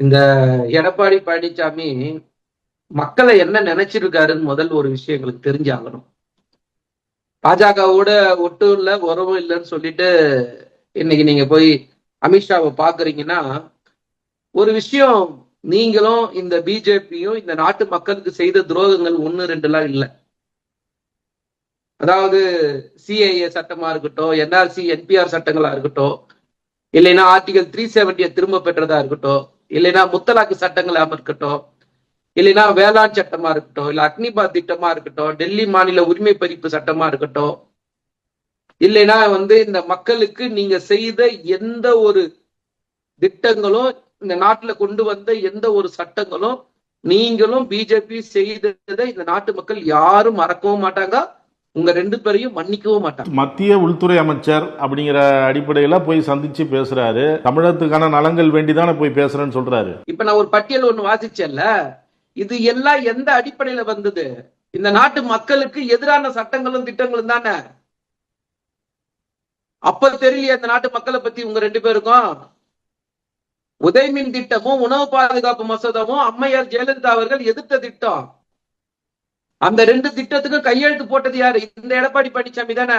இந்த எடப்பாடி பழனிசாமி மக்களை என்ன நினைச்சிருக்காருன்னு முதல் ஒரு விஷயம் எங்களுக்கு தெரிஞ்சாகணும். பாஜகவோட ஒட்டும் இல்லை உறவும் இல்லைன்னு சொல்லிட்டு இன்னைக்கு நீங்க போய் அமித்ஷாவை பாக்குறீங்கன்னா ஒரு விஷயம், நீங்களும் இந்த பிஜேபியும் இந்த நாட்டு மக்களுக்கு செய்த துரோகங்கள் 1-2 இல்லை. அதாவது சிஐஏ சட்டமா இருக்கட்டும், என்ஆர்சி என்பிஆர் சட்டங்களா இருக்கட்டும், இல்லைன்னா ஆர்டிகல் 370 திரும்ப பெற்றதா இருக்கட்டும், இல்லைன்னா முத்தலாக்கு சட்டங்களா இருக்கட்டும், இல்லைன்னா வேளாண் சட்டமா இருக்கட்டும், இல்ல அக்னிபாத் திட்டமா இருக்கட்டும், டெல்லி மாநில உரிமை பறிப்பு சட்டமா இருக்கட்டும், இல்லைன்னா இந்த மக்களுக்கு நீங்க செய்த எந்த ஒரு திட்டங்களும், இந்த நாட்டுல கொண்டு வந்த எந்த ஒரு சட்டங்களும் நீங்களும் பிஜேபி செய்ததை இந்த நாட்டு மக்கள் யாரும் மறக்கவும் மாட்டாங்க, உங்க 2 பேரையும் மன்னிக்கவும் மாட்டாங்க. மத்திய உள்துறை அமைச்சர் அப்படிங்கிற அடிப்படையில போய் சந்திச்சு பேசுறாரு. தமிழகத்துக்கான நலங்கள் வேண்டிதானே போய் பேசுறேன்னு சொல்றாரு. இப்ப நான் ஒரு பட்டியல் ஒண்ணு வாசிச்சேன்ல, இது எல்லாம் எந்த அடிப்படையில வந்தது? இந்த நாட்டு மக்களுக்கு எதிரான சட்டங்களும் திட்டங்களும் தானே. அப்ப தெரியலையா இந்த நாட்டு மக்களை பத்தி உங்க 2 பேருக்கும்? உதயமின் திட்டமும் உணவு பாதுகாப்பு மசோதாவும் அம்மையார் ஜெயலலிதா அவர்கள் எதிர்த்த திட்டம். அந்த 2 திட்டத்துக்கும் கையெழுத்து போட்டது யாரு? இந்த எடப்பாடி பழனிசாமி தானே.